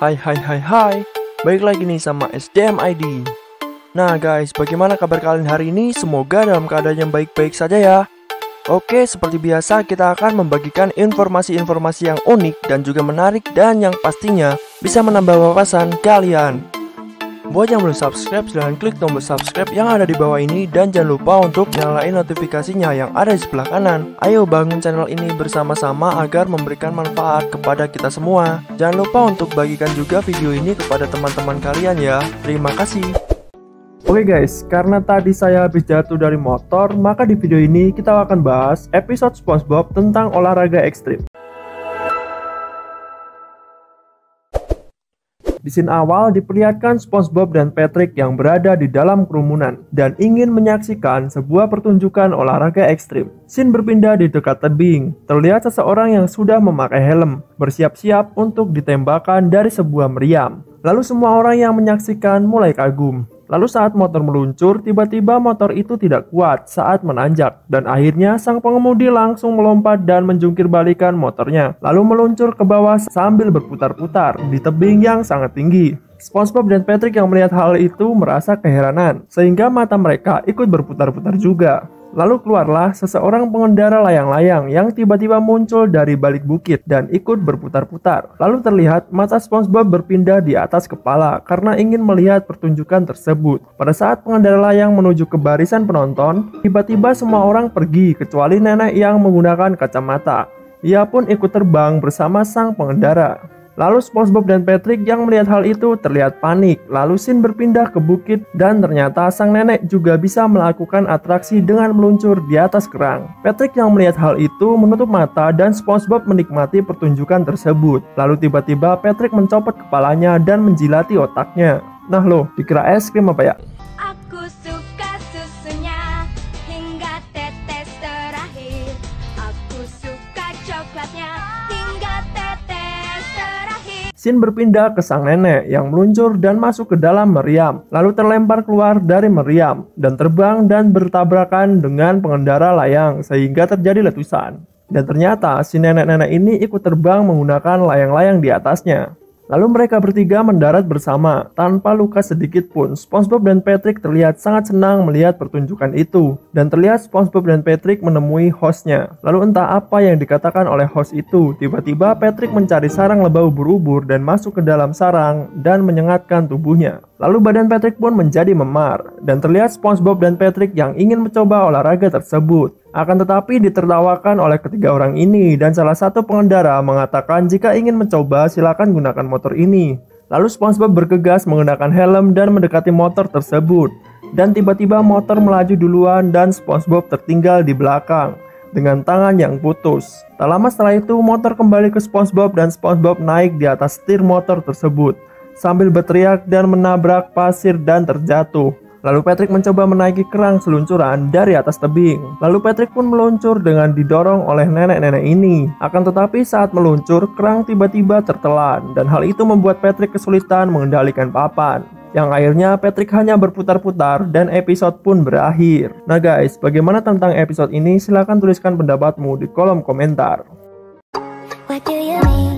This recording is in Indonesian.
Hai, balik lagi nih sama SDM ID. Nah guys, bagaimana kabar kalian hari ini? Semoga dalam keadaan yang baik-baik saja ya. Oke, seperti biasa kita akan membagikan informasi-informasi yang unik dan juga menarik dan yang pastinya bisa menambah wawasan kalian. Buat yang belum subscribe, silahkan klik tombol subscribe yang ada di bawah ini dan jangan lupa untuk nyalain notifikasinya yang ada di sebelah kanan. Ayo bangun channel ini bersama-sama agar memberikan manfaat kepada kita semua. Jangan lupa untuk bagikan juga video ini kepada teman-teman kalian ya. Terima kasih. Oke guys, karena tadi saya habis jatuh dari motor, maka di video ini kita akan bahas episode SpongeBob tentang olahraga ekstrim. Di scene awal diperlihatkan SpongeBob dan Patrick yang berada di dalam kerumunan dan ingin menyaksikan sebuah pertunjukan olahraga ekstrim. Scene berpindah di dekat tebing. Terlihat seseorang yang sudah memakai helm, bersiap-siap untuk ditembakkan dari sebuah meriam. Lalu semua orang yang menyaksikan mulai kagum. Lalu saat motor meluncur, tiba-tiba motor itu tidak kuat saat menanjak. Dan akhirnya sang pengemudi langsung melompat dan menjungkir balikan motornya. Lalu meluncur ke bawah sambil berputar-putar di tebing yang sangat tinggi. SpongeBob dan Patrick yang melihat hal itu merasa keheranan, sehingga mata mereka ikut berputar-putar juga. Lalu keluarlah seseorang pengendara layang-layang yang tiba-tiba muncul dari balik bukit dan ikut berputar-putar. Lalu terlihat mata SpongeBob berpindah di atas kepala karena ingin melihat pertunjukan tersebut. Pada saat pengendara layang menuju ke barisan penonton, tiba-tiba semua orang pergi kecuali nenek yang menggunakan kacamata. Ia pun ikut terbang bersama sang pengendara. Lalu SpongeBob dan Patrick yang melihat hal itu terlihat panik. Lalu scene berpindah ke bukit dan ternyata sang nenek juga bisa melakukan atraksi dengan meluncur di atas kerang. Patrick yang melihat hal itu menutup mata dan SpongeBob menikmati pertunjukan tersebut. Lalu tiba-tiba Patrick mencopot kepalanya dan menjilati otaknya. Nah loh, dikira es krim apa ya? Aku suka susunya hingga tetes terakhir. Aku suka coklatnya hingga tetes terakhir. Scene berpindah ke sang nenek yang meluncur dan masuk ke dalam meriam, lalu terlempar keluar dari meriam dan terbang dan bertabrakan dengan pengendara layang sehingga terjadi letusan. Dan ternyata si nenek-nenek ini ikut terbang menggunakan layang-layang di atasnya. Lalu mereka bertiga mendarat bersama tanpa luka sedikit pun. SpongeBob dan Patrick terlihat sangat senang melihat pertunjukan itu. Dan terlihat SpongeBob dan Patrick menemui hostnya. Lalu entah apa yang dikatakan oleh host itu. Tiba-tiba Patrick mencari sarang lebah ubur-ubur dan masuk ke dalam sarang dan menyengatkan tubuhnya. Lalu badan Patrick pun menjadi memar. Dan terlihat SpongeBob dan Patrick yang ingin mencoba olahraga tersebut. Akan tetapi ditertawakan oleh ketiga orang ini dan salah satu pengendara mengatakan jika ingin mencoba silakan gunakan motor ini. Lalu SpongeBob bergegas menggunakan helm dan mendekati motor tersebut. Dan tiba-tiba motor melaju duluan dan SpongeBob tertinggal di belakang dengan tangan yang putus. Tak lama setelah itu motor kembali ke SpongeBob dan SpongeBob naik di atas setir motor tersebut sambil berteriak dan menabrak pasir dan terjatuh. Lalu Patrick mencoba menaiki kerang seluncuran dari atas tebing. Lalu Patrick pun meluncur dengan didorong oleh nenek-nenek ini. Akan tetapi saat meluncur, kerang tiba-tiba tertelan. Dan hal itu membuat Patrick kesulitan mengendalikan papan. Yang akhirnya Patrick hanya berputar-putar dan episode pun berakhir. Nah guys, bagaimana tentang episode ini? Silahkan tuliskan pendapatmu di kolom komentar. What do you mean?